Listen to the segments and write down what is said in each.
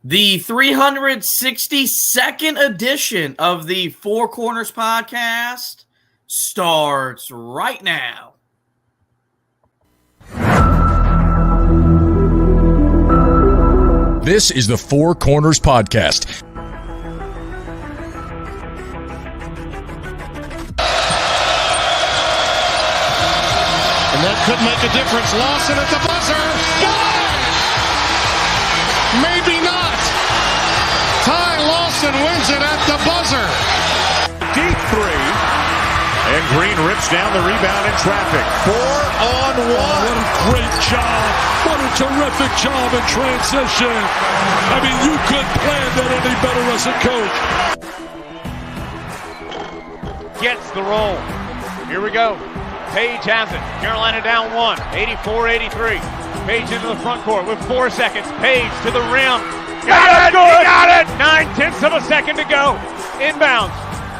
The 362nd edition of the Four Corners podcast starts right now. This is the Four Corners podcast. And that could make a difference. Lawson at the buzzer. Maybe not. Ty Lawson wins it at the buzzer. Deep three. And Green rips down the rebound in traffic. 4-on-1. What a great job. What a terrific job in transition. I mean, you couldn't plan that any better as a coach. Gets the roll. Here we go. Page has it. Carolina down one. 84-83. Page into the front court with 4 seconds. Page to the rim. Got it! Got it! 9/10 of a second to go. Inbounds.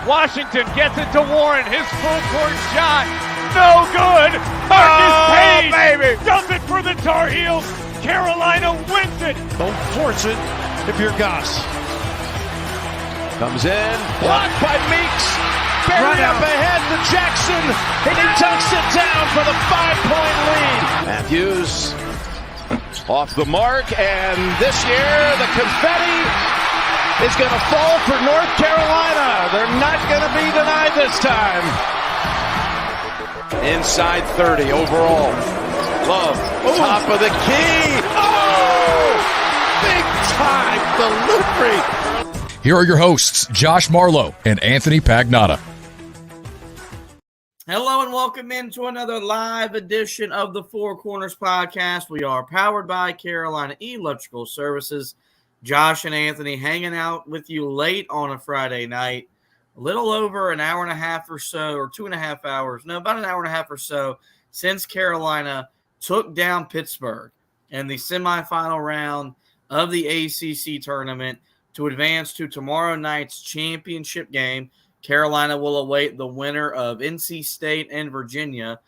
Washington gets it to Warren. His full court shot. No good. Marcus Page baby. Does it for the Tar Heels. Carolina wins it. Don't force it if you're Goss. Comes in. Blocked by Meeks. Buried up ahead to Jackson. And he tucks it down for the 5-point lead. Matthews off the mark. And this year, the confetti is going to fall for North Carolina. They're not going to be denied this time. Inside 30 overall. Love, top of the key. Oh! Big time delivery. Here are your hosts, Josh Marlowe and Anthony Pagnotta. Hello and welcome into another live edition of the Four Corners podcast. We are powered by Carolina Electrical Services. Josh and Anthony hanging out with you late on a Friday night, a little over an hour and a half or so, or 2.5 hours, no, about an hour and a half or so since Carolina took down Pittsburgh in the semifinal round of the ACC Tournament to advance to tomorrow night's championship game. Carolina will await the winner of NC State and Virginia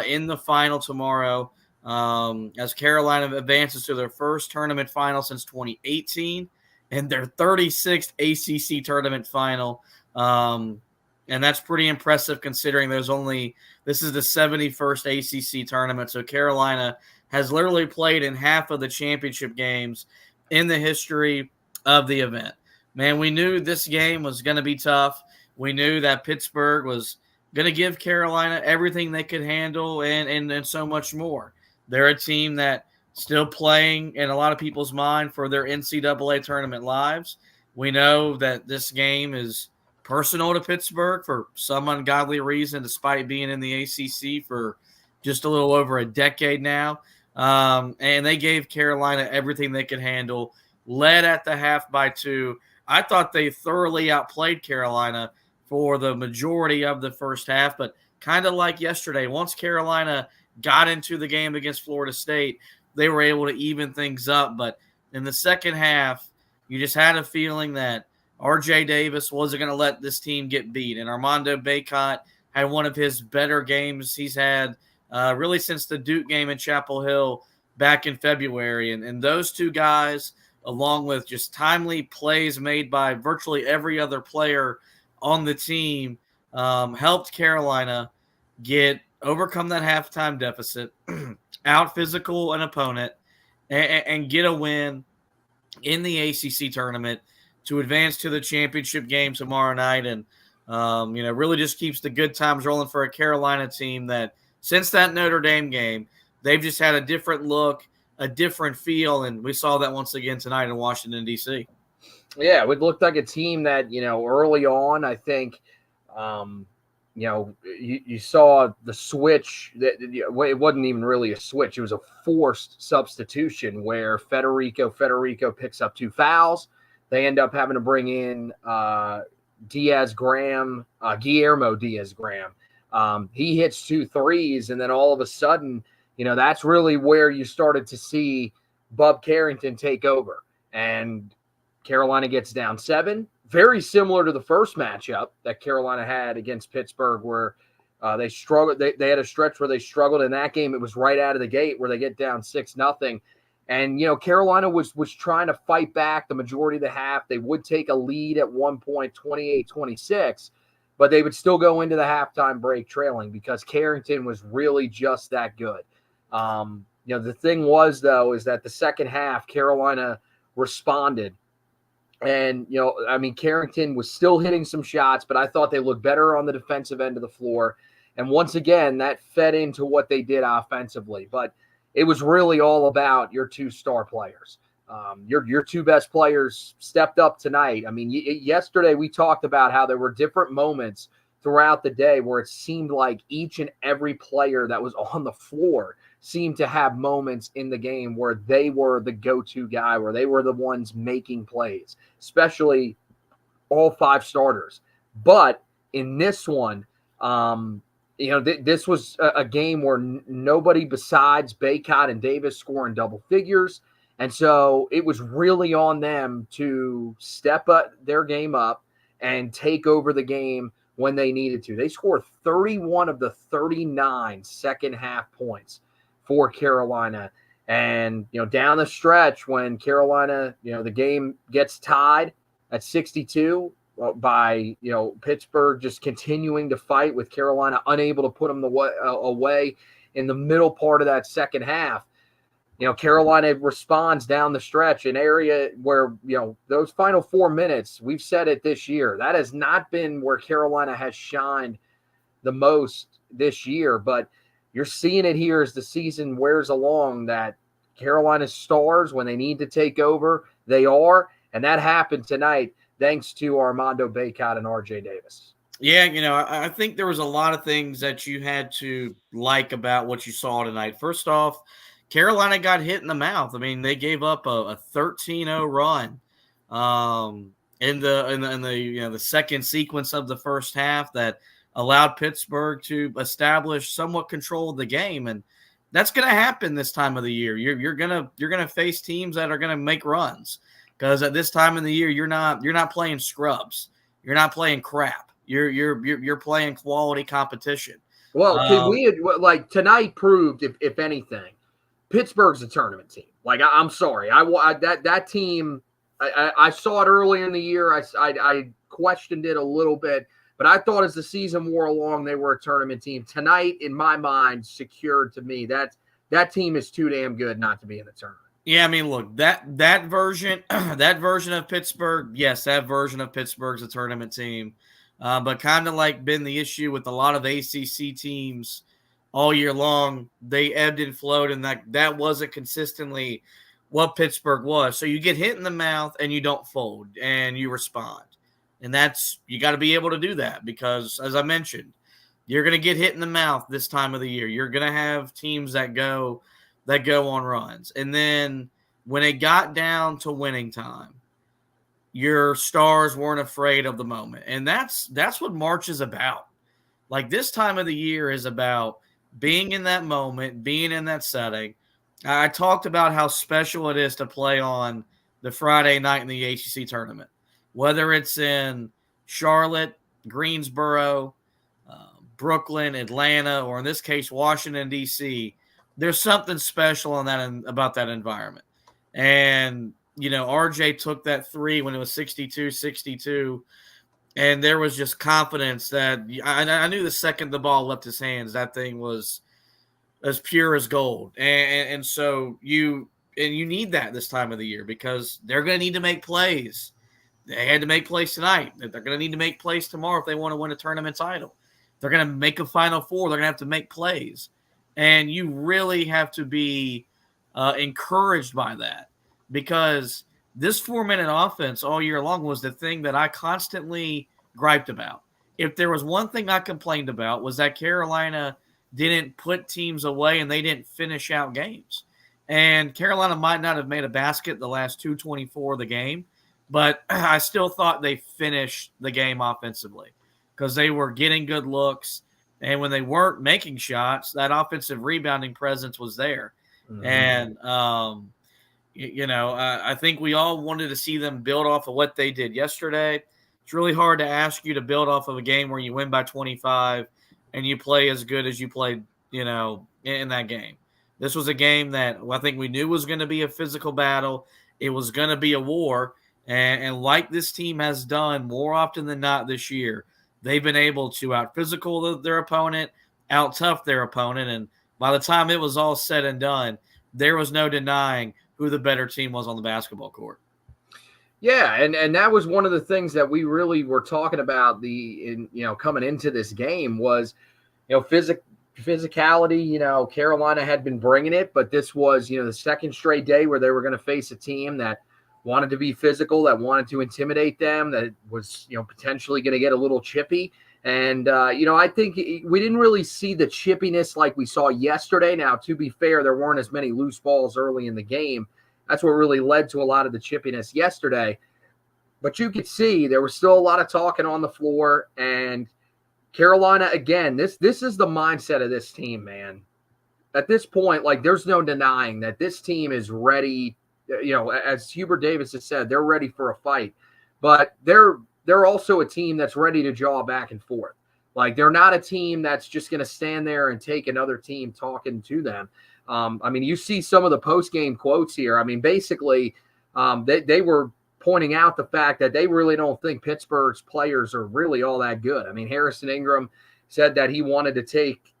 in the final tomorrow as Carolina advances to their first tournament final since 2018 and their 36th ACC tournament final. And that's pretty impressive considering this is the 71st ACC tournament. So Carolina has literally played in half of the championship games in the history of the event. Man, we knew this game was going to be tough. We knew that Pittsburgh was going to give Carolina everything they could handle and so much more. They're a team that still playing in a lot of people's mind for their NCAA tournament lives. We know that this game is personal to Pittsburgh for some ungodly reason, despite being in the ACC for just a little over a decade now. And they gave Carolina everything they could handle, led at the half by 2. I thought they thoroughly outplayed Carolina for the majority of the first half, but kind of like yesterday, once Carolina got into the game against Florida State, they were able to even things up. But in the second half, you just had a feeling that R.J. Davis wasn't going to let this team get beat. And Armando had one of his better games he's had really since the Duke game in Chapel Hill back in February. And those two guys, along with just timely plays made by virtually every other player on the team, helped Carolina overcome that halftime deficit, out-physical an opponent, and get a win in the ACC tournament to advance to the championship game tomorrow night. And, really just keeps the good times rolling for a Carolina team that since that Notre Dame game, they've just had a different look, a different feel, and we saw that once again tonight in Washington, D.C. Yeah, it looked like a team that, early on, I think, you saw the switch. It wasn't even really a switch. It was a forced substitution where Federico picks up 2 fouls. They end up having to bring in Guillermo Diaz-Graham. He hits 2 threes, and then all of a sudden, that's really where you started to see Bub Carrington take over. And Carolina gets down 7. Very similar to the first matchup that Carolina had against Pittsburgh, where they struggled. They had a stretch where they struggled in that game. It was right out of the gate where they get down 6-0. And, Carolina was trying to fight back the majority of the half. They would take a lead at one point, 28-26, but they would still go into the halftime break trailing because Carrington was really just that good. The thing was, though, is that the second half, Carolina responded. And, Carrington was still hitting some shots, but I thought they looked better on the defensive end of the floor. And once again, that fed into what they did offensively. But it was really all about your two star players. Your two best players stepped up tonight. Yesterday we talked about how there were different moments throughout the day where it seemed like each and every player that was on the floor seemed to have moments in the game where they were the go-to guy, where they were the ones making plays, especially all five starters. But in this one, this was a game where nobody besides Baycott and Davis scoring double figures. And so it was really on them to step up their game up and take over the game when they needed to. They scored 31 of the 39 second half points for Carolina. And, down the stretch when Carolina, the game gets tied at 62 by, Pittsburgh just continuing to fight with Carolina unable to put them away in the middle part of that second half. Carolina responds down the stretch, an area where, those final 4 minutes, we've said it this year, that has not been where Carolina has shined the most this year. But you're seeing it here as the season wears along that Carolina's stars, when they need to take over, they are. And that happened tonight thanks to Armando Baycott and RJ Davis. Yeah, I think there was a lot of things that you had to like about what you saw tonight. First off, Carolina got hit in the mouth. They gave up a 13-0 run in the second sequence of the first half that allowed Pittsburgh to establish somewhat control of the game, and that's going to happen this time of the year. You're gonna face teams that are going to make runs because at this time of the year you're not playing scrubs, you're not playing crap. You're playing quality competition. Well, tonight proved, if anything, Pittsburgh's a tournament team. I'm sorry, that team. I saw it earlier in the year. I questioned it a little bit, but I thought as the season wore along, they were a tournament team. Tonight, in my mind, secured to me that team is too damn good not to be in the tournament. Yeah, look, that version of Pittsburgh, yes, that version of Pittsburgh's a tournament team, but kind of like been the issue with a lot of ACC teams all year long. They ebbed and flowed, and that wasn't consistently what Pittsburgh was. So you get hit in the mouth and you don't fold and you respond. And you got to be able to do that because, as I mentioned, you're going to get hit in the mouth this time of the year. You're going to have teams that go on runs. And then when it got down to winning time, your stars weren't afraid of the moment. And that's what March is about. This time of the year is about being in that moment, being in that setting. I talked about how special it is to play on the Friday night in the ACC tournament, whether it's in Charlotte, Greensboro, Brooklyn, Atlanta, or in this case, Washington, D.C. There's something special about that environment. And, RJ took that three when it was 62-62, and there was just confidence that I knew the second the ball left his hands, that thing was as pure as gold. And so you need that this time of the year because they're going to need to make plays. They had to make plays tonight. They're going to need to make plays tomorrow if they want to win a tournament title. They're going to make a Final Four. They're going to have to make plays. And you really have to be encouraged by that because this 4-minute offense all year long was the thing that I constantly griped about. If there was one thing I complained about was that Carolina didn't put teams away and they didn't finish out games. And Carolina might not have made a basket the last 2:24 of the game, but I still thought they finished the game offensively because they were getting good looks. And when they weren't making shots, that offensive rebounding presence was there. Mm-hmm. And, I think we all wanted to see them build off of what they did yesterday. It's really hard to ask you to build off of a game where you win by 25 and you play as good as you played, in that game. This was a game that I think we knew was going to be a physical battle. It was going to be a war. And like this team has done more often than not this year, they've been able to out-physical their opponent, out-tough their opponent. And by the time it was all said and done, there was no denying who the better team was on the basketball court. Yeah, and that was one of the things that we really were talking about coming into this game was, physicality. Carolina had been bringing it, but this was, the second straight day where they were going to face a team that wanted to be physical, that wanted to intimidate them, that was, potentially going to get a little chippy. And, I think we didn't really see the chippiness like we saw yesterday. Now, to be fair, there weren't as many loose balls early in the game. That's what really led to a lot of the chippiness yesterday. But you could see there was still a lot of talking on the floor. And Carolina, again, this is the mindset of this team, man. At this point, there's no denying that this team is ready. As Hubert Davis has said, they're ready for a fight. But they're also a team that's ready to jaw back and forth. They're not a team that's just going to stand there and take another team talking to them. You see some of the post-game quotes here. Basically, they were pointing out the fact that they really don't think Pittsburgh's players are really all that good. Harrison Ingram said that he wanted to take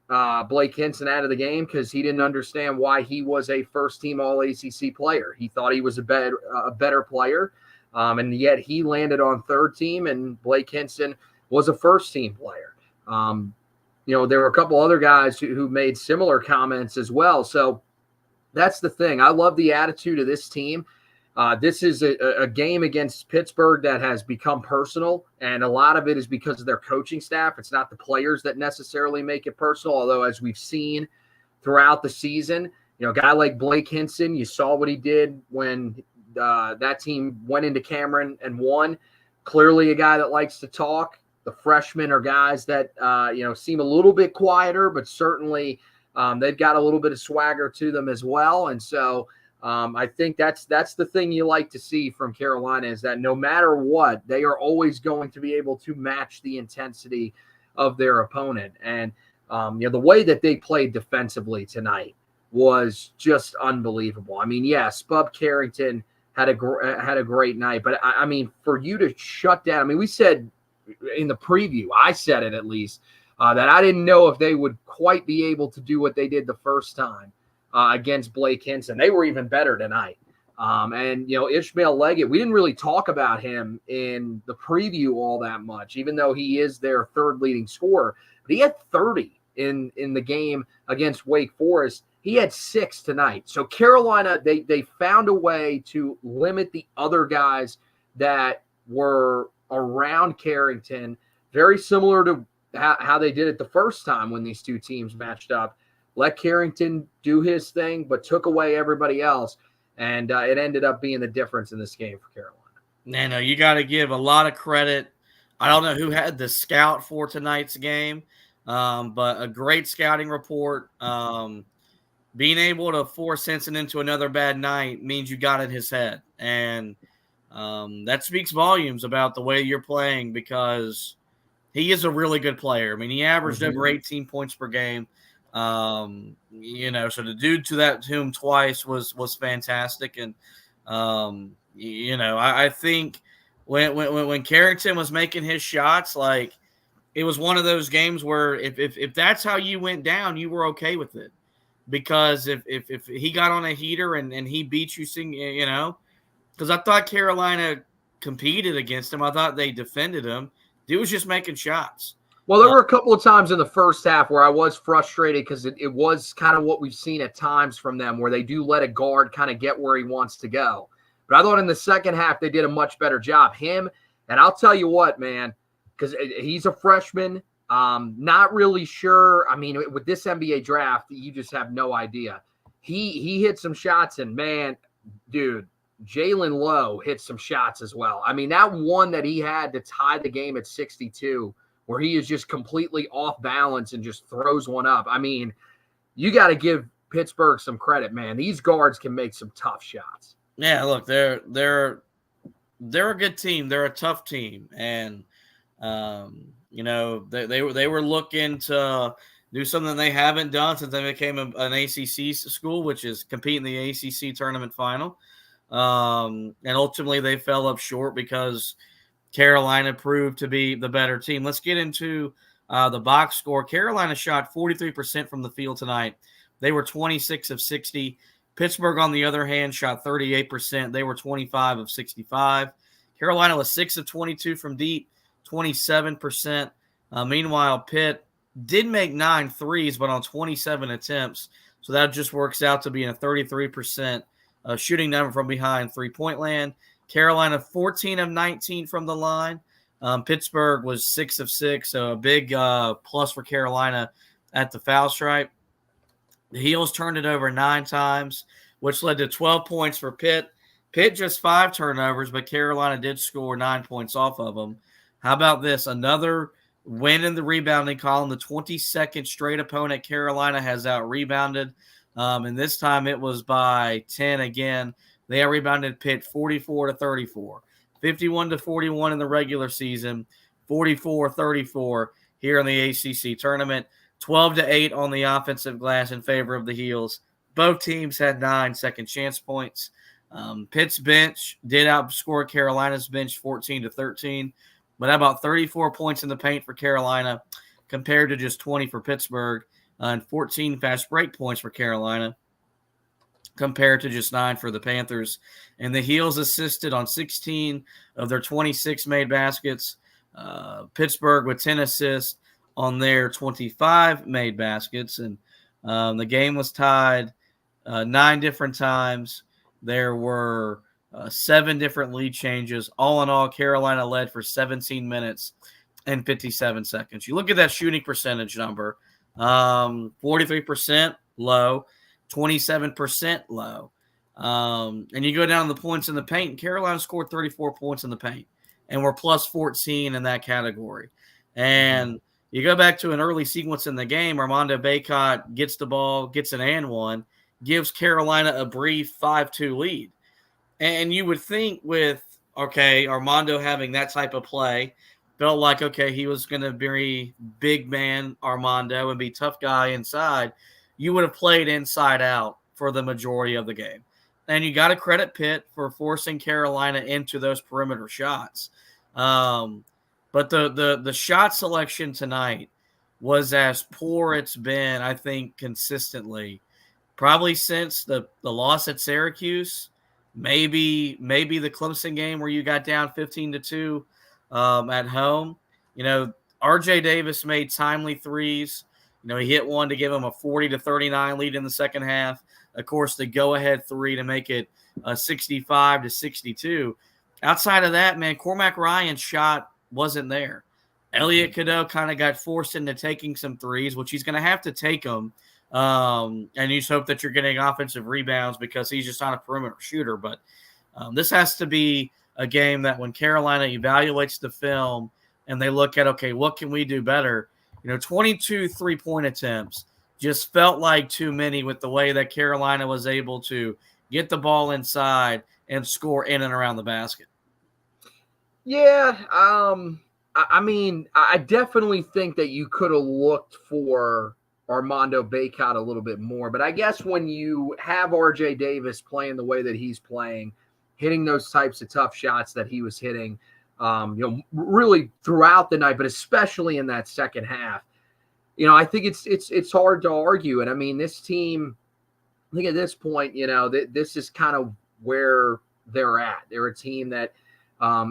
Blake Hinson out of the game because he didn't understand why he was a first-team All-ACC player. He thought he was a better player, and yet he landed on third team, and Blake Hinson was a first-team player. There were a couple other guys who made similar comments as well. So that's the thing. I love the attitude of this team. This is a game against Pittsburgh that has become personal, and a lot of it is because of their coaching staff. It's not the players that necessarily make it personal, although as we've seen throughout the season, a guy like Blake Hinson, you saw what he did when that team went into Cameron and won. Clearly a guy that likes to talk. The freshmen are guys that, seem a little bit quieter, but certainly they've got a little bit of swagger to them as well. And so I think that's the thing you like to see from Carolina is that no matter what, they are always going to be able to match the intensity of their opponent. And, the way that they played defensively tonight was just unbelievable. Yes, Bub Carrington had a great night, but for you to shut down, we said in the preview, I said it at least, that I didn't know if they would quite be able to do what they did the first time against Blake Hinson. They were even better tonight. Ishmael Leggett, we didn't really talk about him in the preview all that much, even though he is their third leading scorer. But he had 30 in the game against Wake Forest. He had 6 tonight. So Carolina, they found a way to limit the other guys that were around Carrington, very similar to how they did it the first time when these two teams matched up. Let Carrington do his thing, but took away everybody else, and it ended up being the difference in this game for Carolina. You got to give a lot of credit. I don't know who had the scout for tonight's game, but a great scouting report. Being able to force Hinson into another bad night means you got in his head, and that speaks volumes about the way you're playing because he is a really good player. He averaged over 18 points per game. So to do to him twice was fantastic. And, I think when Carrington was making his shots, it was one of those games where if that's how you went down, you were okay with it. Because if he got on a heater and he beat you, because I thought Carolina competed against him. I thought they defended him. Dude was just making shots. Well, there were a couple of times in the first half where I was frustrated because it was kind of what we've seen at times from them where they do let a guard kind of get where he wants to go. But I thought in the second half they did a much better job. Him, and I'll tell you what, man, because he's a freshman, not really sure. With this NBA draft, you just have no idea. He hit some shots, and, man, dude, Jalen Lowe hit some shots as well. That one that he had to tie the game at 62 where he is just completely off balance and just throws one up. You got to give Pittsburgh some credit, man. These guards can make some tough shots. Yeah, look, they're a good team. They're a tough team, and they were looking to do something they haven't done since they became an ACC school, which is compete in the ACC Tournament final. And ultimately, they fell up short because Carolina proved to be the better team. Let's get into the box score. Carolina shot 43% from the field tonight. They were 26 of 60. Pittsburgh, on the other hand, shot 38%. They were 25 of 65. Carolina was 6 of 22 from deep, 27%. Meanwhile, Pitt did make 9 threes, but on 27 attempts. So that just works out to being a 33% shooting number from behind three-point land. Carolina 14 of 19 from the line. Pittsburgh was 6 of 6, so a big plus for Carolina at the foul stripe. The Heels turned it over 9 times, which led to 12 points for Pitt. Pitt just 5 turnovers, but Carolina did score 9 points off of them. How about this? Another win in the rebounding column. The 22nd straight opponent Carolina has out-rebounded, and this time it was by 10 again. They out-rebounded Pitt 44-34, 51-41 in the regular season, 44-34 here in the ACC tournament, 12-8 on the offensive glass in favor of the Heels. Both teams had 9 second chance points. Pitt's bench did outscore Carolina's bench 14-13, but about 34 points in the paint for Carolina compared to just 20 for Pittsburgh, and 14 fast break points for Carolina compared to just 9 for the Panthers. And the Heels assisted on 16 of their 26 made baskets. Pittsburgh with 10 assists on their 25 made baskets. And the game was tied 9 different times. There were 7 different lead changes. All in all, Carolina led for 17 minutes and 57 seconds. You look at that shooting percentage number, 43% low, 27% low. And you go down the points in the paint, and Carolina scored 34 points in the paint, and we're plus 14 in that category. And you go back to an early sequence in the game, Armando Bacot gets the ball, gets an and one, gives Carolina a brief 5-2 lead. And you would think with, Armando having that type of play, felt like, he was going to be big man Armando and be tough guy inside. You would have played inside out for the majority of the game. And you got to credit Pitt for forcing Carolina into those perimeter shots. But the shot selection tonight was as poor it's been, I think, consistently, probably since the loss at Syracuse, maybe the Clemson game where you got down 15-2 at home. RJ Davis made timely threes. He hit one to give him a 40-39 lead in the second half. Of course, the go-ahead 3 to make it 65-62. Outside of that, man, Cormac Ryan's shot wasn't there. Elliot Cadeau kind of got forced into taking some threes, which he's going to have to take them. And you just hope that you're getting offensive rebounds because he's just not a perimeter shooter. But this has to be a game that when Carolina evaluates the film and they look at, what can we do better? 22 3-point attempts just felt like too many with the way that Carolina was able to get the ball inside and score in and around the basket. Yeah, I definitely think that you could have looked for Armando Bacot a little bit more. But I guess when you have RJ Davis playing the way that he's playing, hitting those types of tough shots that he was hitting, really throughout the night, but especially in that second half, I think it's hard to argue. And this team, I think at this point, this is kind of where they're at. They're a team that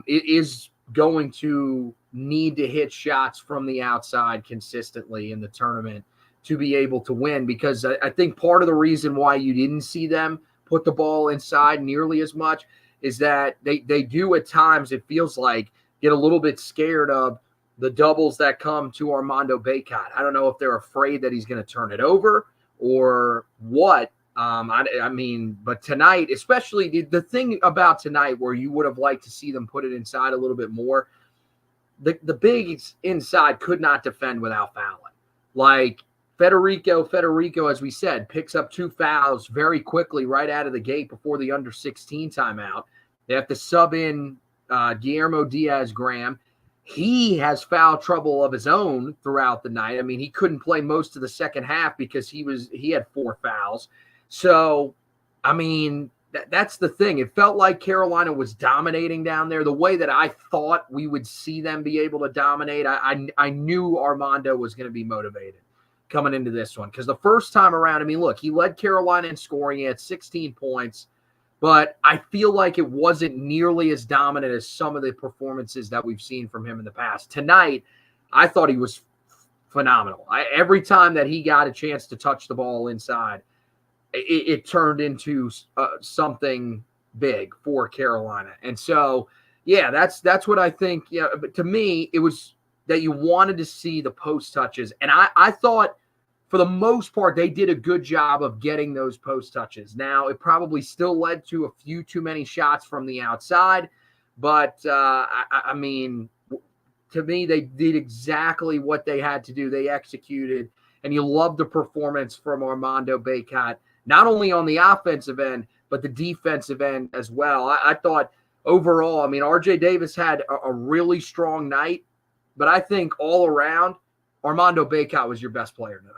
it is going to need to hit shots from the outside consistently in the tournament to be able to win, because I think part of the reason why you didn't see them put the ball inside nearly as much is that they do at times, it feels like, get a little bit scared of the doubles that come to Armando Bacot. I don't know if they're afraid that he's going to turn it over or what. But tonight, especially the thing about tonight where you would have liked to see them put it inside a little bit more, the bigs inside could not defend without fouling. Like Federico, as we said, picks up 2 fouls very quickly right out of the gate before the under 16 timeout. They have to sub in Guillermo Diaz-Graham. he has foul trouble of his own throughout the night. I mean, he couldn't play most of the second half because he had 4 fouls. So, I mean, that's the thing. It felt like Carolina was dominating down there the way that I thought we would see them be able to dominate. I knew Armando was going to be motivated coming into this one because the first time around, I mean, look, he led Carolina in scoring. He had 16 points, but I feel like it wasn't nearly as dominant as some of the performances that we've seen from him in the past. Tonight, I thought he was phenomenal. Every time that he got a chance to touch the ball inside, it turned into something big for Carolina. And so, yeah, that's what I think. Yeah, but to me, it was that you wanted to see the post touches. And I thought for the most part, they did a good job of getting those post touches. Now, it probably still led to a few too many shots from the outside. But, I mean, to me, they did exactly what they had to do. They executed. And you love the performance from Armando Bacot, not only on the offensive end, but the defensive end as well. I thought overall, I mean, RJ Davis had a really strong night. But I think all around, Armando Bacot was your best player tonight.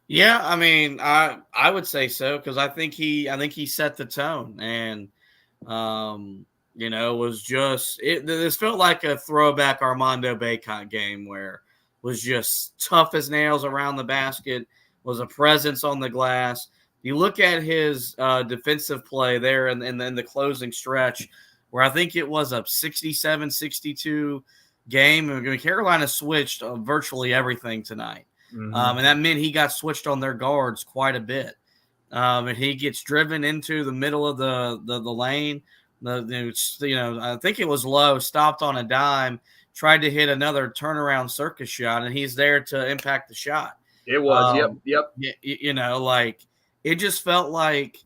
Yeah, I mean, I would say so because I think he set the tone, and you know, was just this felt like a throwback Armando Bacot game where it was just tough as nails around the basket, was a presence on the glass. You look at his defensive play there and then the closing stretch where I think it was a 67-62 game. I mean, Carolina switched virtually everything tonight. Mm-hmm. And that meant he got switched on their guards quite a bit. And he gets driven into the middle of the lane. I think it was Lowe, stopped on a dime, tried to hit another turnaround circus shot, and he's there to impact the shot. It was, yep. You know, like it just felt like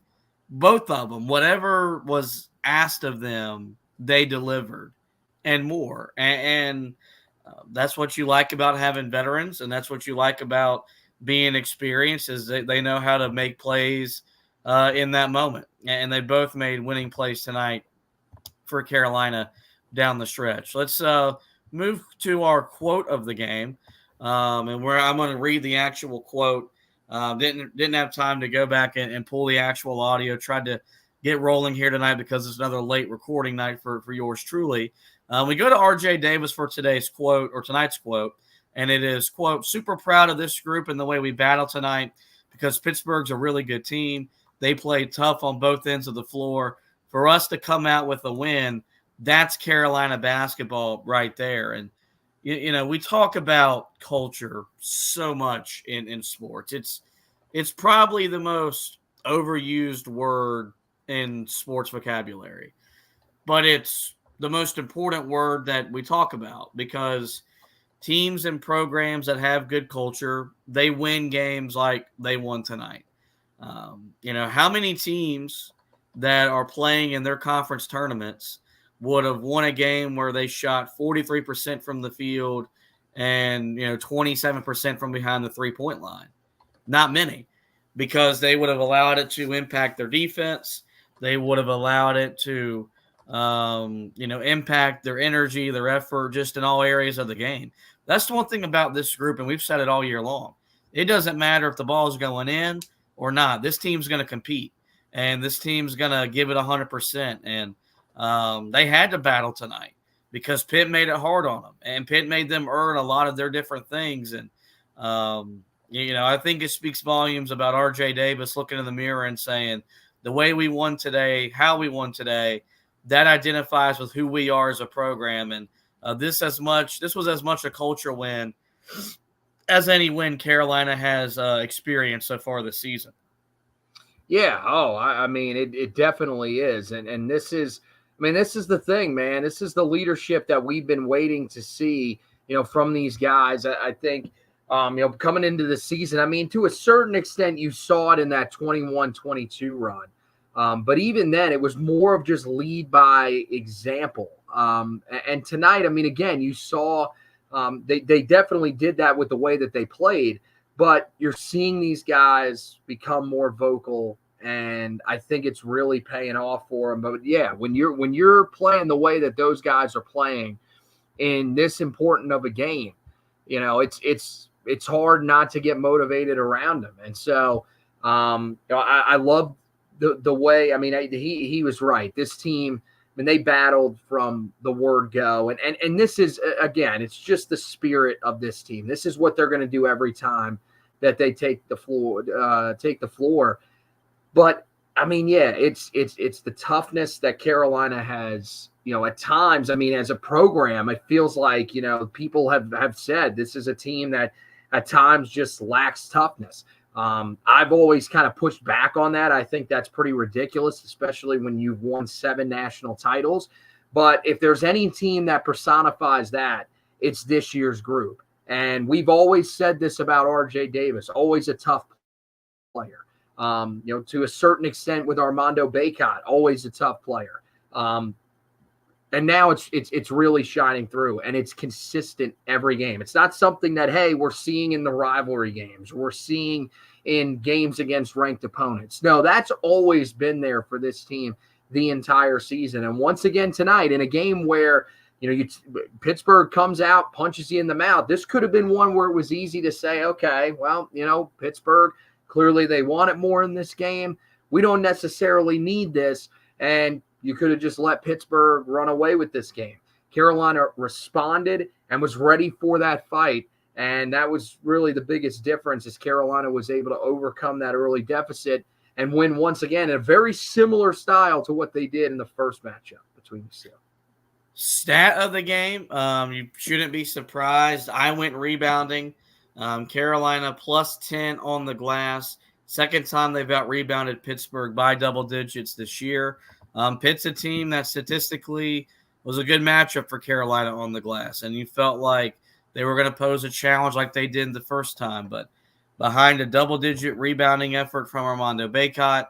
both of them, whatever was asked of them, they delivered. And more. And that's what you like about having veterans, and that's what you like about being experienced is they know how to make plays in that moment. And they both made winning plays tonight for Carolina down the stretch. Let's move to our quote of the game, and where I'm going to read the actual quote. Didn't have time to go back and pull the actual audio. Tried to get rolling here tonight because it's another late recording night for yours truly. We go to RJ Davis for tonight's quote, and it is, quote, super proud of this group and the way we battle tonight because Pittsburgh's a really good team. They played tough on both ends of the floor. For us to come out with a win, that's Carolina basketball right there. And, you know, we talk about culture so much in sports. It's probably the most overused word in sports vocabulary, but it's the most important word that we talk about because teams and programs that have good culture, they win games like they won tonight. You know, how many teams that are playing in their conference tournaments would have won a game where they shot 43% from the field and, 27% from behind the three-point line? Not many, because they would have allowed it to impact their defense. They would have allowed it to impact their energy, their effort, just in all areas of the game. That's the one thing about this group, and we've said it all year long. It doesn't matter if the ball is going in or not. This team's going to compete, and this team's going to give it 100%. And they had to battle tonight because Pitt made it hard on them, and Pitt made them earn a lot of their different things. And, I think it speaks volumes about RJ Davis looking in the mirror and saying, the way we won today, how we won today, that identifies with who we are as a program. And this was as much a culture win as any win Carolina has experienced so far this season. Yeah. Oh, I mean, it definitely is. And this is the thing, man. This is the leadership that we've been waiting to see, from these guys. I think, coming into the season, I mean, to a certain extent, you saw it in that 21-22 run. But even then, it was more of just lead by example. And tonight, I mean, again, you saw they definitely did that with the way that they played. But you're seeing these guys become more vocal, and I think it's really paying off for them. But yeah, when you're playing the way that those guys are playing, in this important of a game, you know, it's hard not to get motivated around him. And so, you know, I love the way, I mean, he was right. This team, I mean, they battled from the word go. And this is, again, it's just the spirit of this team. This is what they're going to do every time that they take the floor. But I mean, yeah, it's the toughness that Carolina has, you know, at times. I mean, as a program, it feels like, you know, people have said this is a team that at times just lacks toughness. I've always kind of pushed back on that. I think that's pretty ridiculous, especially when you've won 7 national titles. But if there's any team that personifies that, it's this year's group. And we've always said this about RJ Davis, always a tough player. You know, to a certain extent with Armando Bacot, always a tough player. And now it's really shining through, and it's consistent every game. It's not something that, hey, we're seeing in the rivalry games, we're seeing in games against ranked opponents. No, that's always been there for this team the entire season. And once again tonight, in a game where, you know, Pittsburgh comes out, punches you in the mouth, this could have been one where it was easy to say, okay, well, you know, Pittsburgh, clearly they want it more in this game. We don't necessarily need this. And you could have just let Pittsburgh run away with this game. Carolina responded and was ready for that fight. And that was really the biggest difference, is Carolina was able to overcome that early deficit and win once again in a very similar style to what they did in the first matchup between the two. Stat of the game, you shouldn't be surprised. I went rebounding. Carolina plus 10 on the glass. Second time they've out-rebounded Pittsburgh by double digits this year. Pitt's a team that statistically was a good matchup for Carolina on the glass, and you felt like they were going to pose a challenge like they did the first time. But behind a double-digit rebounding effort from Armando Bacot,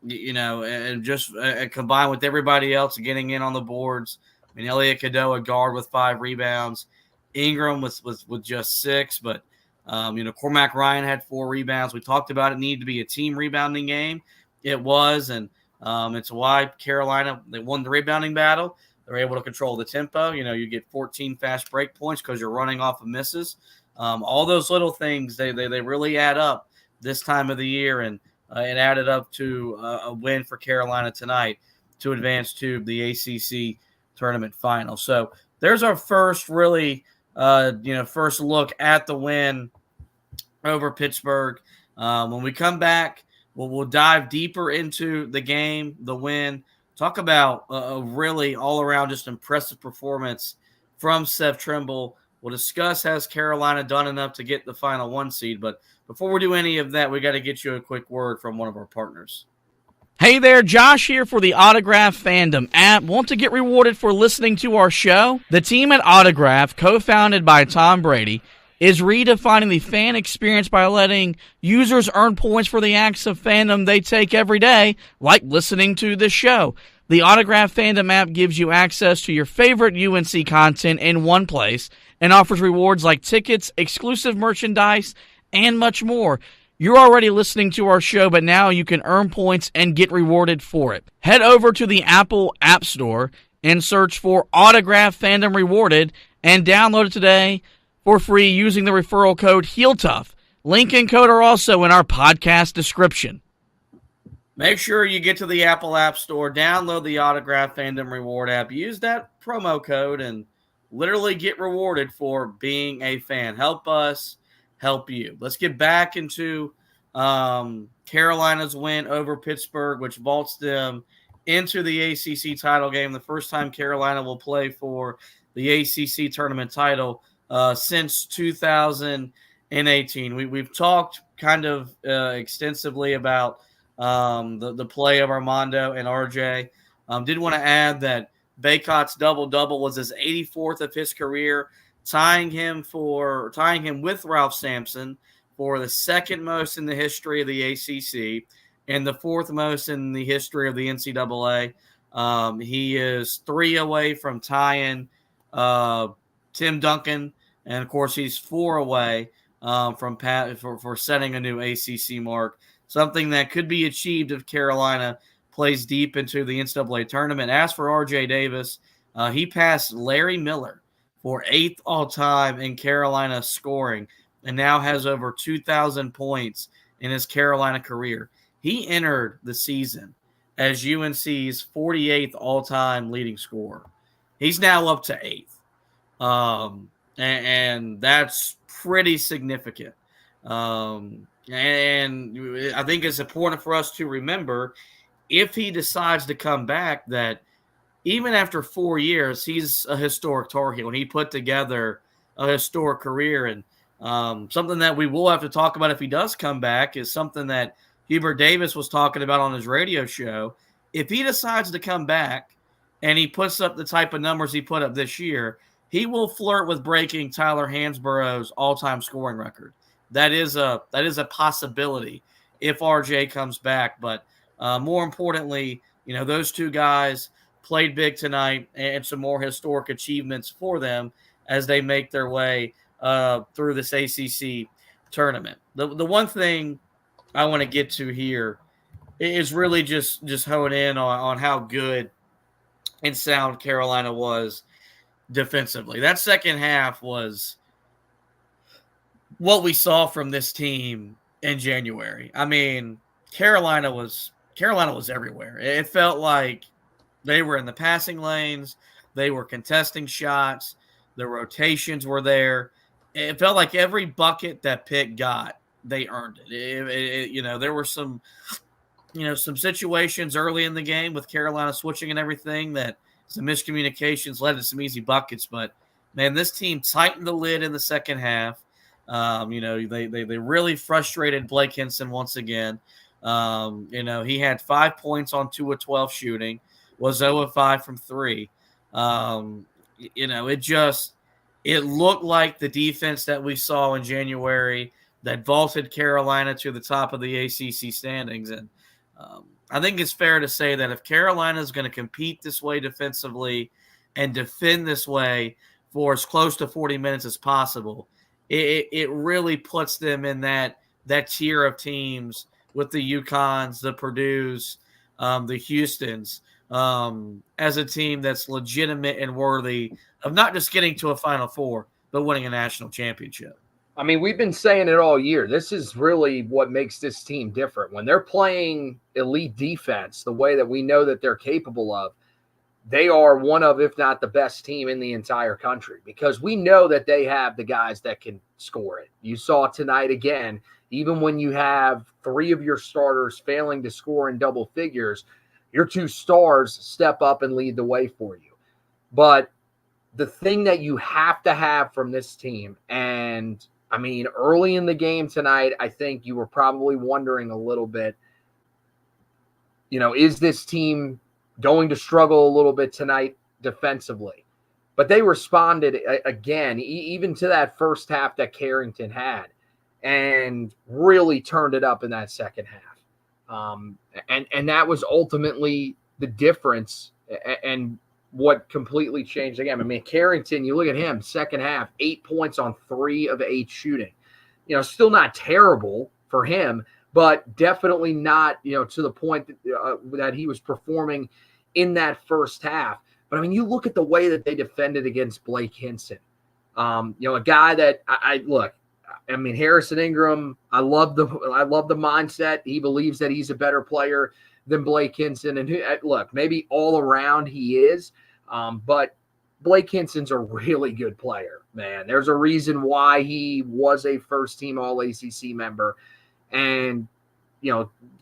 you know, and just combined with everybody else getting in on the boards. I mean, Elliot Cadeau, a guard with 5 rebounds. Ingram with just 6, but you know, Cormac Ryan had 4 rebounds. We talked about it needed to be a team rebounding game. It was, and it's why Carolina, they won the rebounding battle. They're able to control the tempo. You know, you get 14 fast break points because you're running off of misses. All those little things, they really add up this time of the year, and it added up to a win for Carolina tonight to advance to the ACC Tournament final. So there's our first really, first look at the win over Pittsburgh. When we come back, we'll dive deeper into the game, the win, talk about a really all-around just impressive performance from Seth Trimble. We'll discuss, has Carolina done enough to get the final 1 seed? But before we do any of that, we got to get you a quick word from one of our partners. Hey there, Josh here for the Autograph Fandom app. Want to get rewarded for listening to our show? The team at Autograph, co-founded by Tom Brady, is redefining the fan experience by letting users earn points for the acts of fandom they take every day, like listening to this show. The Autograph Fandom app gives you access to your favorite UNC content in one place and offers rewards like tickets, exclusive merchandise, and much more. You're already listening to our show, but now you can earn points and get rewarded for it. Head over to the Apple App Store and search for Autograph Fandom Rewarded and download it today for free using the referral code HEELTOUGH. Link and code are also in our podcast description. Make sure you get to the Apple App Store, download the Autograph Fandom Reward app, use that promo code, and literally get rewarded for being a fan. Help us help you. Let's get back into Carolina's win over Pittsburgh, which vaults them into the ACC title game. The first time Carolina will play for the ACC tournament title since 2018. We've talked kind of extensively about the play of Armando and RJ. Did want to add that Bacot's double-double was his 84th of his career, tying him with Ralph Sampson for the second most in the history of the ACC and the 4th most in the history of the NCAA. He is 3 away from tying Tim Duncan, and of course he's 4 away from Pat for setting a new ACC mark, something that could be achieved if Carolina plays deep into the NCAA tournament. As for RJ Davis, He passed Larry Miller for 8th all-time in Carolina scoring and now has over 2,000 points in his Carolina career. He entered the season as UNC's 48th all-time leading scorer. He's now up to 8th, and that's pretty significant. And I think it's important for us to remember, if he decides to come back, that even after 4 years, he's a historic Tar Heel, and he put together a historic career. And something that we will have to talk about if he does come back is something that Hubert Davis was talking about on his radio show. If he decides to come back and he puts up the type of numbers he put up this year, he will flirt with breaking Tyler Hansborough's all-time scoring record. That is a possibility if RJ comes back. But more importantly, those two guys played big tonight, and some more historic achievements for them as they make their way through this ACC tournament. The one thing I want to get to here is really just hone in on how good and sound Carolina was defensively. That second half was what we saw from this team in January. I mean, Carolina was everywhere. It felt like they were in the passing lanes. They were contesting shots. The rotations were there. It felt like every bucket that Pitt got, they earned it. There were some situations early in the game with Carolina switching and everything that some miscommunications led to some easy buckets. But, man, this team tightened the lid in the second half. They really frustrated Blake Hinson once again. He had 5 points on 2 of 12 shooting, was 0 of 5 from 3. It looked like the defense that we saw in January that vaulted Carolina to the top of the ACC standings. And I think it's fair to say that if Carolina is going to compete this way defensively and defend this way for as close to 40 minutes as possible, it really puts them in that tier of teams with the UConns, the Purdues, the Houstons, as a team that's legitimate and worthy of not just getting to a Final Four, but winning a national championship. I mean, we've been saying it all year. This is really what makes this team different. When they're playing elite defense the way that we know that they're capable of, they are one of, if not the best team in the entire country, because we know that they have the guys that can score it. You saw tonight again, even when you have 3 of your starters failing to score in double figures, your 2 stars step up and lead the way for you. But the thing that you have to have from this team, and I mean, early in the game tonight, I think you were probably wondering a little bit, is this team going to struggle a little bit tonight defensively? But they responded again, even to that first half that Carrington had, and really turned it up in that second half. And that was ultimately the difference and what completely changed the game. I mean, Carrington, you look at him, second half, 8 points on 3 of 8 shooting. Still not terrible for him, but definitely not, to the point that he was performing in that first half. But, I mean, you look at the way that they defended against Blake Hinson. A guy that I mean, Harrison Ingram, I love the mindset. He believes that he's a better player than Blake Hinson. And maybe all around he is, but Blake Hinson's a really good player, man. There's a reason why he was a first-team All-ACC member. And,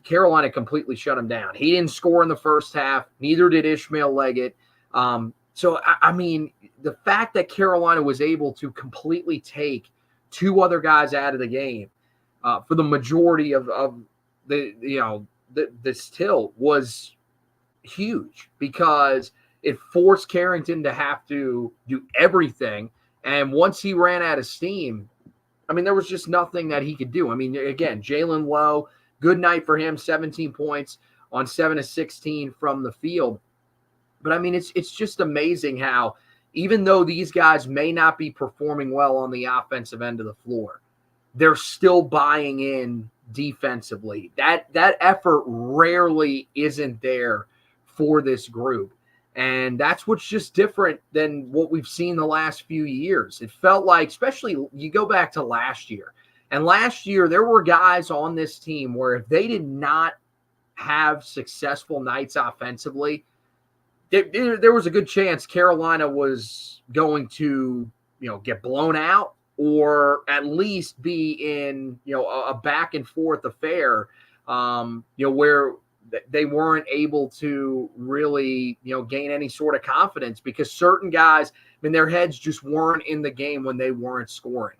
Carolina completely shut him down. He didn't score in the first half. Neither did Ishmael Leggett. So, I mean, the fact that Carolina was able to completely take 2 other guys out of the game for the majority of this tilt was huge, because it forced Carrington to have to do everything. And once he ran out of steam, I mean, there was just nothing that he could do. I mean, again, Jalen Lowe, good night for him, 17 points on 7 of 16 from the field. But, I mean, it's just amazing how, even though these guys may not be performing well on the offensive end of the floor, they're still buying in defensively. That effort rarely isn't there for this group. And that's what's just different than what we've seen the last few years. It felt like, especially you go back to last year. And last year, there were guys on this team where if they did not have successful nights offensively, there was a good chance Carolina was going to, get blown out or at least be in, a back and forth affair, where they weren't able to really, gain any sort of confidence because certain guys, their heads just weren't in the game when they weren't scoring.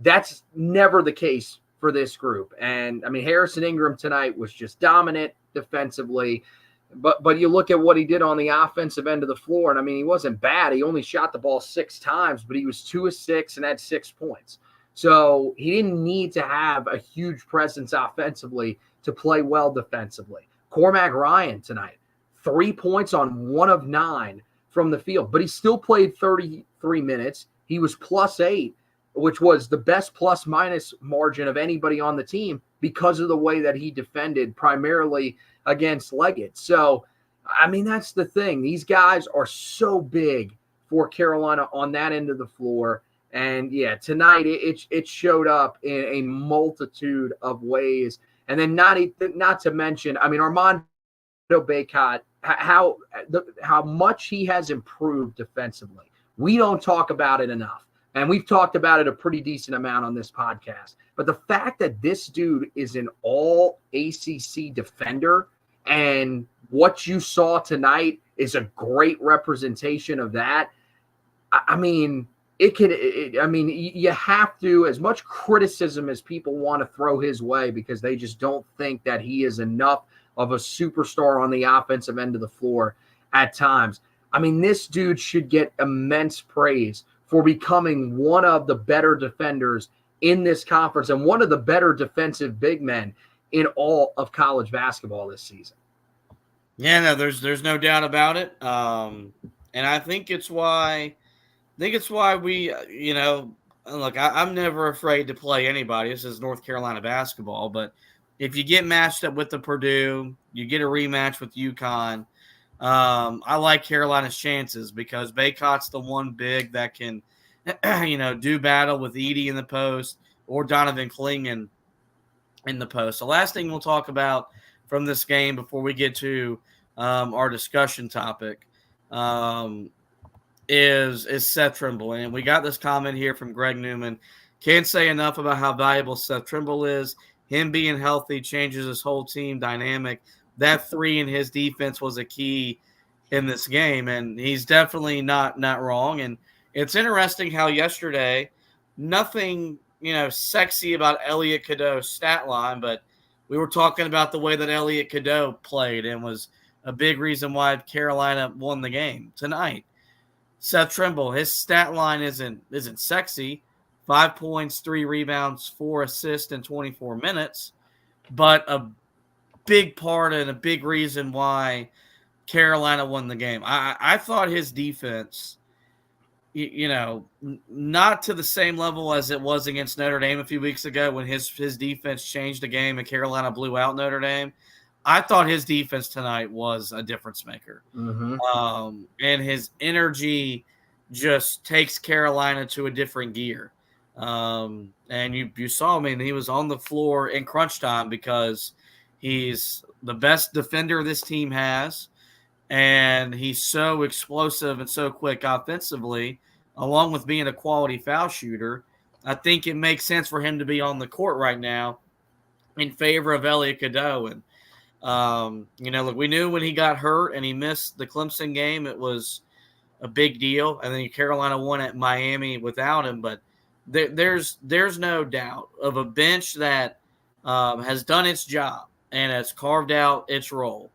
That's never the case for this group. And Harrison Ingram tonight was just dominant defensively, but you look at what he did on the offensive end of the floor. And he wasn't bad. He only shot the ball 6 times, but he was 2 of 6 and had 6 points. So he didn't need to have a huge presence offensively to play well defensively. Cormac Ryan tonight, 3 points on 1 of 9 from the field, but he still played 33 minutes. He was +8, which was the best plus-minus margin of anybody on the team because of the way that he defended primarily against Leggett. So, that's the thing. These guys are so big for Carolina on that end of the floor. And, yeah, tonight it showed up in a multitude of ways. And then not to mention, Armando Bacot, how much he has improved defensively. We don't talk about it enough. And we've talked about it a pretty decent amount on this podcast. But the fact that this dude is an all ACC defender and what you saw tonight is a great representation of that. You have to, as much criticism as people want to throw his way because they just don't think that he is enough of a superstar on the offensive end of the floor at times. This dude should get immense praise for becoming one of the better defenders in this conference and one of the better defensive big men in all of college basketball this season. Yeah, no, there's no doubt about it. And I think it's why we, look, I'm never afraid to play anybody. This is North Carolina basketball. But if you get matched up with the Purdue, you get a rematch with UConn. I like Carolina's chances because Bacot's the one big that can, do battle with Edey in the post or Donovan Clingan in the post. The last thing we'll talk about from this game before we get to our discussion topic is Seth Trimble. And we got this comment here from Greg Newman. Can't say enough about how valuable Seth Trimble is. Him being healthy changes his whole team dynamic. That 3 in his defense was a key in this game, and he's definitely not wrong. And it's interesting how yesterday, nothing, sexy about Elliot Cadeau's stat line, but we were talking about the way that Elliot Cadeau played and was a big reason why Carolina won the game tonight. Seth Trimble, his stat line isn't sexy. 5 points, 3 rebounds, 4 assists in 24 minutes, but a big part and a big reason why Carolina won the game. I thought his defense, not to the same level as it was against Notre Dame a few weeks ago when his defense changed the game and Carolina blew out Notre Dame. I thought his defense tonight was a difference maker. Mm-hmm. And his energy just takes Carolina to a different gear. And you saw him, he was on the floor in crunch time because he's the best defender this team has, and he's so explosive and so quick offensively, along with being a quality foul shooter. I think it makes sense for him to be on the court right now in favor of Elliot Cadeau. And, look, we knew when he got hurt and he missed the Clemson game, it was a big deal. And then Carolina won at Miami without him. But there's no doubt of a bench that has done its job and has carved out its role.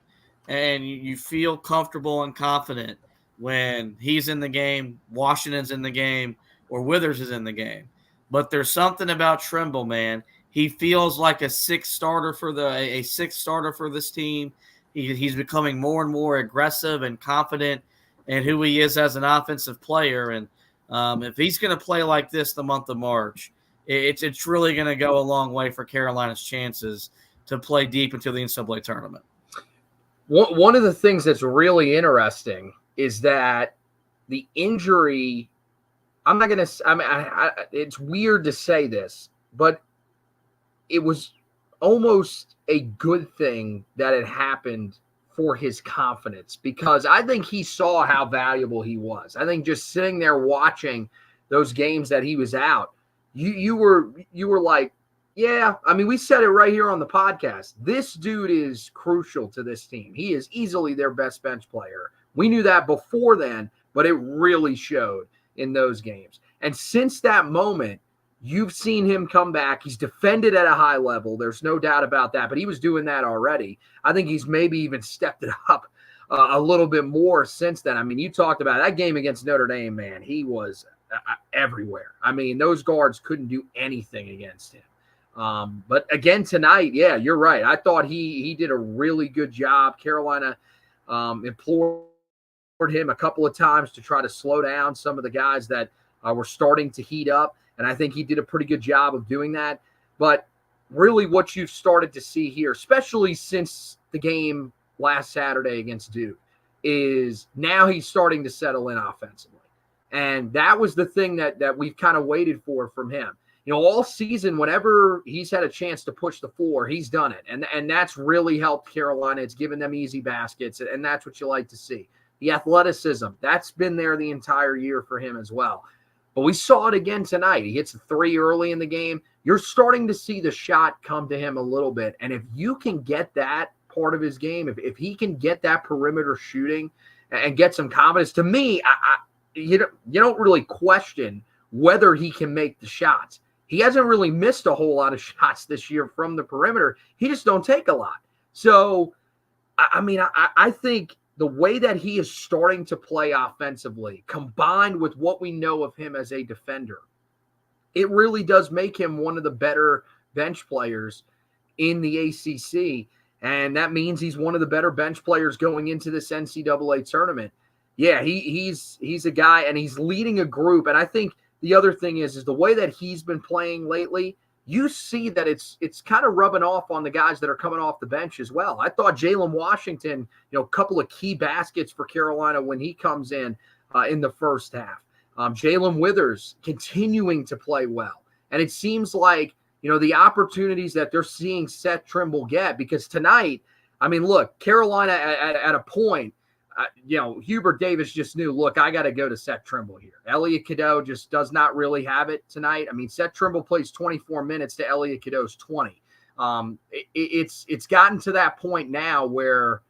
And you feel comfortable and confident when he's in the game, Washington's in the game, or Withers is in the game. But there's something about Trimble, man. He feels like a sixth starter for this team. He's becoming more and more aggressive and confident in who he is as an offensive player. And if he's going to play like this the month of March, it's really going to go a long way for Carolina's chances to play deep into the NCAA tournament. One of the things that's really interesting is that the injury, I'm not going to, I mean, it's weird to say this, but it was almost a good thing that it happened for his confidence, because I think he saw how valuable he was. I think just sitting there watching those games that he was out, you were like, yeah, I mean, we said it right here on the podcast. This dude is crucial to this team. He is easily their best bench player. We knew that before then, but it really showed in those games. And since that moment, you've seen him come back. He's defended at a high level. There's no doubt about that, but he was doing that already. I think he's maybe even stepped it up a little bit more since then. I mean, you talked about that game against Notre Dame, man. He was everywhere. I mean, those guards couldn't do anything against him. But again tonight, yeah, you're right. I thought he did a really good job. Carolina implored him a couple of times to try to slow down some of the guys that were starting to heat up, and I think he did a pretty good job of doing that. But really what you've started to see here, especially since the game last Saturday against Duke, is now he's starting to settle in offensively. And that was the thing that we've kind of waited for from him. You know, all season, whenever he's had a chance to push the floor, he's done it. And that's really helped Carolina. It's given them easy baskets, and that's what you like to see. The athleticism, that's been there the entire year for him as well. But we saw it again tonight. He hits a 3 early in the game. You're starting to see the shot come to him a little bit. And if you can get that part of his game, if he can get that perimeter shooting and get some confidence, to me, you don't really question whether he can make the shots. He hasn't really missed a whole lot of shots this year from the perimeter. He just don't take a lot. So, I mean, I think the way that he is starting to play offensively, combined with what we know of him as a defender, it really does make him one of the better bench players in the ACC. And that means he's one of the better bench players going into this NCAA tournament. Yeah, he's a guy, and he's leading a group. And I think the other thing is the way that he's been playing lately, you see that it's kind of rubbing off on the guys that are coming off the bench as well. I thought Jalen Washington, a couple of key baskets for Carolina when he comes in the first half. Jalen Withers continuing to play well. And it seems like, the opportunities that they're seeing Seth Trimble get, because tonight, I mean, look, Carolina at a point, Hubert Davis just knew, look, I got to go to Seth Trimble here. Elliot Cadeau just does not really have it tonight. I mean, Seth Trimble plays 24 minutes to Elliot Cadeau's 20. It's gotten to that point now where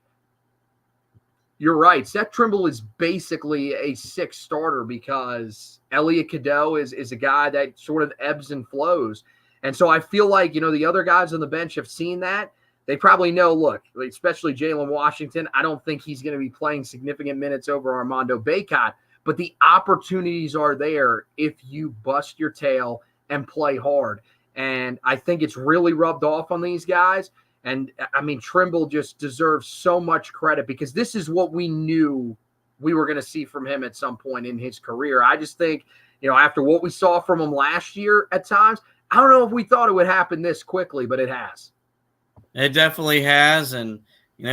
you're right. Seth Trimble is basically a sixth starter because Elliot Cadeau is a guy that sort of ebbs and flows. And so I feel like, the other guys on the bench have seen that. They probably know, look, especially Jalen Washington, I don't think he's going to be playing significant minutes over Armando Bacot, but the opportunities are there if you bust your tail and play hard. And I think it's really rubbed off on these guys. And, I mean, Trimble just deserves so much credit because this is what we knew we were going to see from him at some point in his career. I just think, after what we saw from him last year at times, I don't know if we thought it would happen this quickly, but it has. It definitely has. And,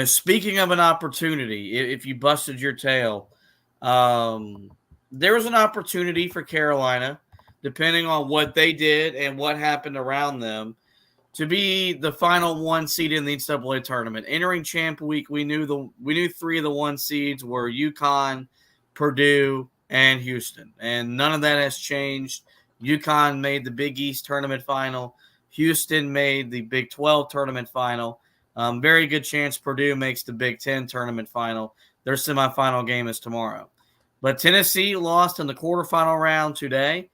speaking of an opportunity, if you busted your tail, there was an opportunity for Carolina, depending on what they did and what happened around them, to be the final 1 seed in the NCAA tournament. Entering Champ Week, we knew 3 of the 1 seeds were UConn, Purdue, and Houston. And none of that has changed. UConn made the Big East tournament final. Houston made the Big 12 tournament final. Very good chance Purdue makes the Big 10 tournament final. Their semifinal game is tomorrow. But Tennessee lost in the quarterfinal round today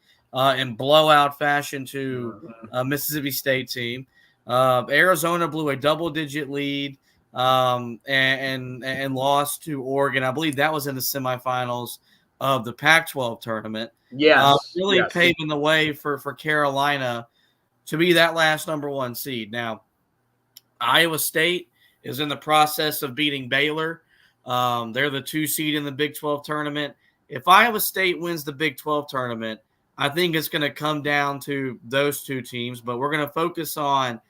in blowout fashion to a Mississippi State team. Arizona blew a double-digit lead and lost to Oregon. I believe that was in the semifinals of the Pac-12 tournament. Really paving the way for Carolina to be that last number 1 seed. Now, Iowa State is in the process of beating Baylor. They're the 2 seed in the Big 12 tournament. If Iowa State wins the Big 12 tournament, I think it's going to come down to those 2 teams. But we're going to focus on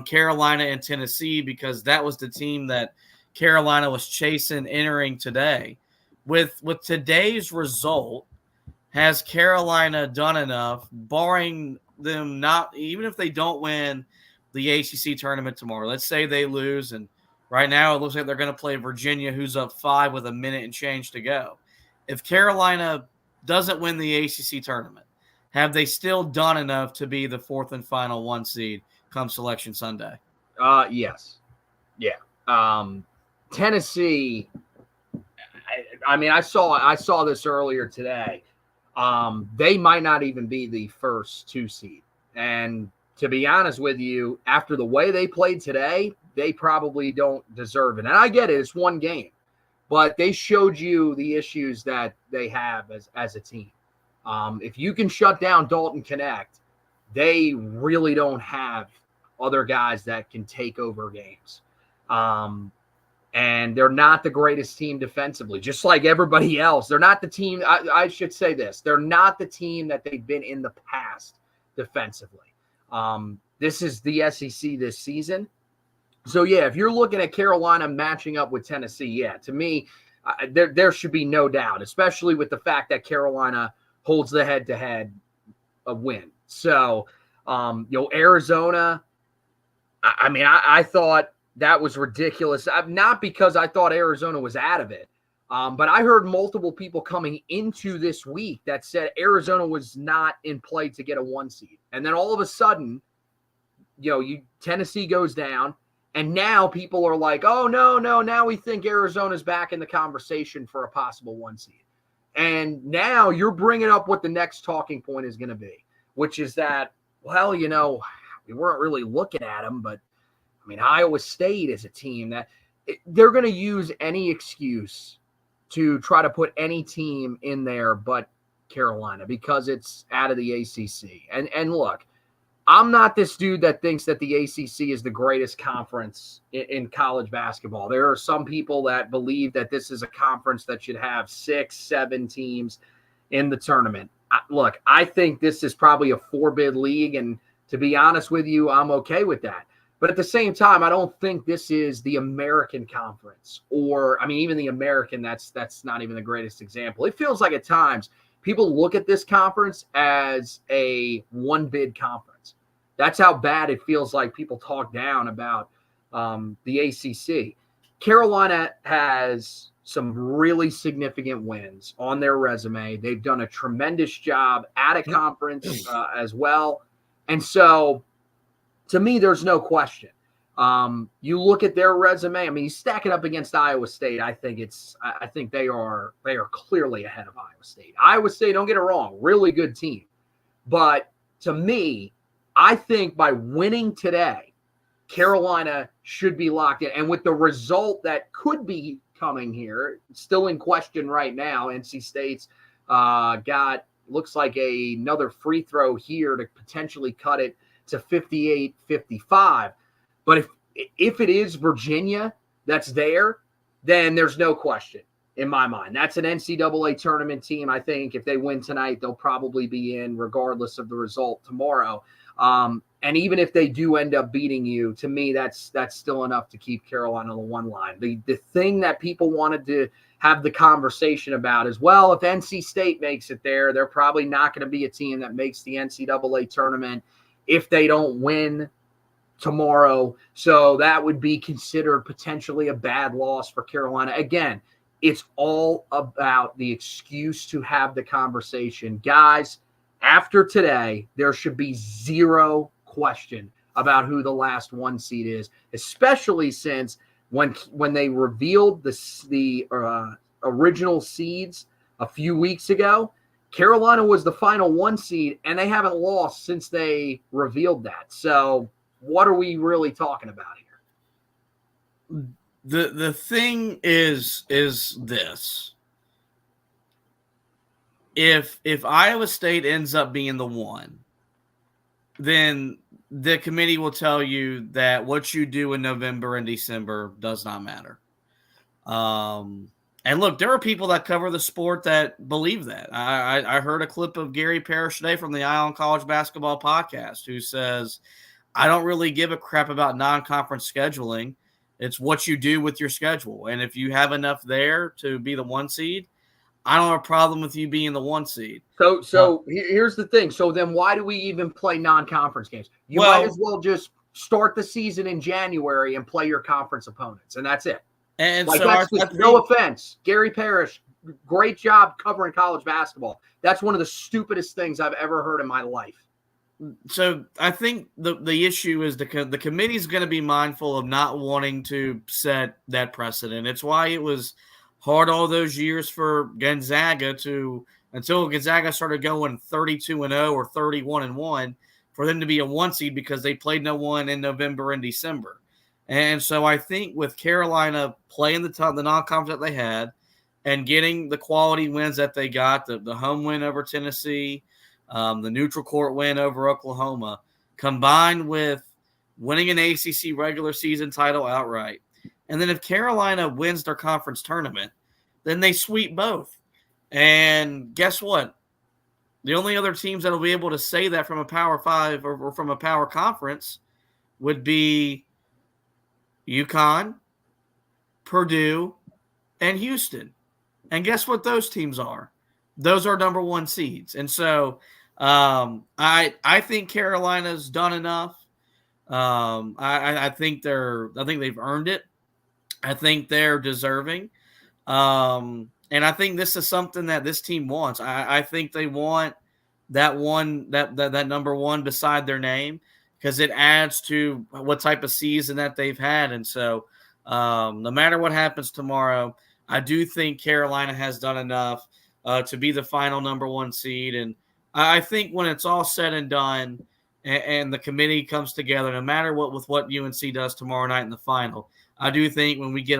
Carolina and Tennessee because that was the team that Carolina was chasing entering today. With today's result, has Carolina done enough, barring them not, even if they don't win the ACC tournament tomorrow? Let's say they lose, and right now it looks like they're going to play Virginia, who's up 5 with a minute and change to go. If Carolina doesn't win the ACC tournament, have they still done enough to be the 4th and final 1 seed come Selection Sunday? Yes. Yeah. Tennessee, I mean, I saw this earlier today. They might not even be the first 2 seed. And to be honest with you, after the way they played today, they probably don't deserve it. And I get it. It's one game. But they showed you the issues that they have as a team. If you can shut down Dalton Connect, they really don't have other guys that can take over games. And they're not the greatest team defensively, just like everybody else. They're not the team. I should say this. They're not the team that they've been in the past defensively. This is the SEC this season. So, yeah, if you're looking at Carolina matching up with Tennessee, yeah, to me, there should be no doubt, especially with the fact that Carolina holds the head-to-head a win. So, Arizona, I mean, I thought that was ridiculous. Not because I thought Arizona was out of it, but I heard multiple people coming into this week that said Arizona was not in play to get a 1 seed. And then all of a sudden, Tennessee goes down. And now people are like, oh, no, now we think Arizona's back in the conversation for a possible 1 seed. And now you're bringing up what the next talking point is going to be, which is that, well, we weren't really looking at them, but, I mean, Iowa State is a team that they're going to use any excuse to try to put any team in there but Carolina because it's out of the ACC. And look, I'm not this dude that thinks that the ACC is the greatest conference in college basketball. There are some people that believe that this is a conference that should have 6, 7 teams in the tournament. Look, I think this is probably a 4-bid league, and to be honest with you, I'm okay with that. But at the same time, I don't think this is the American Conference or, I mean, even the American, that's not even the greatest example. It feels like at times people look at this conference as a 1-bid conference. That's how bad it feels like people talk down about the ACC. Carolina has some really significant wins on their resume. They've done a tremendous job at a conference as well. And so, to me, there's no question. You look at their resume. I mean, you stack it up against Iowa State. I think they are clearly ahead of Iowa State. Iowa State, don't get it wrong, really good team. But to me, I think by winning today, Carolina should be locked in. And with the result that could be coming here, still in question right now, NC State's looks like another free throw here to potentially cut it to 58-55. But if it is Virginia that's there, then there's no question in my mind. That's an NCAA tournament team. I think if they win tonight, they'll probably be in regardless of the result tomorrow. And even if they do end up beating you, to me, that's still enough to keep Carolina on the 1 line. The thing that people wanted to have the conversation about is, well, if NC State makes it there, they're probably not going to be a team that makes the NCAA tournament if they don't win tomorrow. So that would be considered potentially a bad loss for Carolina. Again, it's all about the excuse to have the conversation. Guys, after today, there should be zero question about who the last 1 seed is, especially since when they revealed the original seeds a few weeks ago, Carolina was the final 1 seed, and they haven't lost since they revealed that. So what are we really talking about here? The thing is this. If Iowa State ends up being the 1, then the committee will tell you that what you do in November and December does not matter. And look, there are people that cover the sport that believe that. I heard a clip of Gary Parrish today from the Eye on College Basketball podcast who says, I don't really give a crap about non-conference scheduling. It's what you do with your schedule. And if you have enough there to be the 1 seed, I don't have a problem with you being the 1 seed. So here's the thing. So then why do we even play non-conference games? You might as well just start the season in January and play your conference opponents, and that's it. And like, so no offense, Gary Parrish, great job covering college basketball. That's one of the stupidest things I've ever heard in my life. So I think the issue is the committee is going to be mindful of not wanting to set that precedent. It's why it was hard all those years for Gonzaga until Gonzaga started going 32-0 or 31-1 for them to be a 1 seed because they played no one in November and December. And so I think with Carolina playing the non-conference that they had and getting the quality wins that they got, the home win over Tennessee, the neutral court win over Oklahoma, combined with winning an ACC regular season title outright. And then if Carolina wins their conference tournament, then they sweep both. And guess what? The only other teams that will be able to say that from a Power 5 or from a power conference would be UConn, Purdue, and Houston. And guess what those teams are? Those are number 1 seeds. And so I think Carolina's done enough. I think they've earned it. I think they're deserving. And I think this is something that this team wants. I think they want that number 1 beside their name because it adds to what type of season that they've had. And so no matter what happens tomorrow, I do think Carolina has done enough to be the final number 1 seed. And I think when it's all said and done and the committee comes together, no matter what UNC does tomorrow night in the final, I do think when we get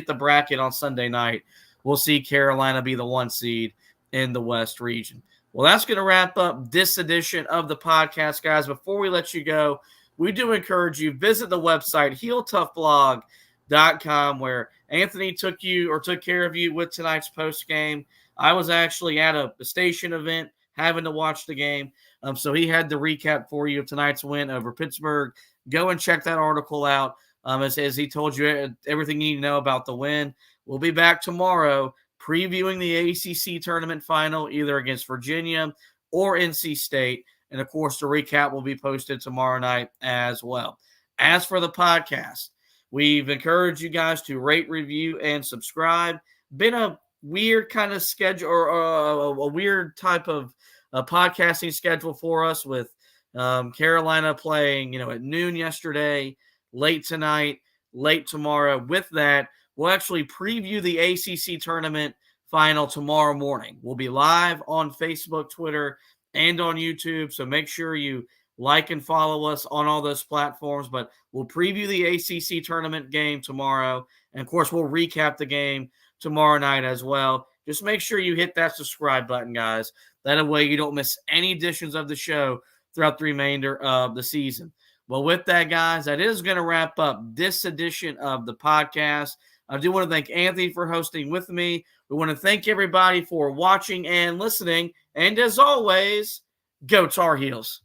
the bracket on Sunday night, we'll see Carolina be the 1 seed in the West region. Well, that's going to wrap up this edition of the podcast, guys. Before we let you go, we do encourage you, visit the website, HeelToughBlog.com, where Anthony took care of you with tonight's post game. I was actually at a station event having to watch the game. So he had the recap for you of tonight's win over Pittsburgh. Go and check that article out. As he told you everything you need to know about the win. We'll be back tomorrow previewing the ACC Tournament final, either against Virginia or NC State. And, of course, the recap will be posted tomorrow night as well. As for the podcast, we've encouraged you guys to rate, review, and subscribe. Been a weird kind of schedule or a weird type of podcasting schedule for us with Carolina playing, at noon yesterday, late tonight, late tomorrow. With that, we'll actually preview the ACC Tournament final tomorrow morning. We'll be live on Facebook, Twitter, and on YouTube, so make sure you like and follow us on all those platforms. But we'll preview the ACC Tournament game tomorrow, and, of course, we'll recap the game tomorrow night as well. Just make sure you hit that subscribe button, guys. That way you don't miss any editions of the show throughout the remainder of the season. Well, with that, guys, that is going to wrap up this edition of the podcast. I do want to thank Anthony for hosting with me. We want to thank everybody for watching and listening. And as always, go Tar Heels.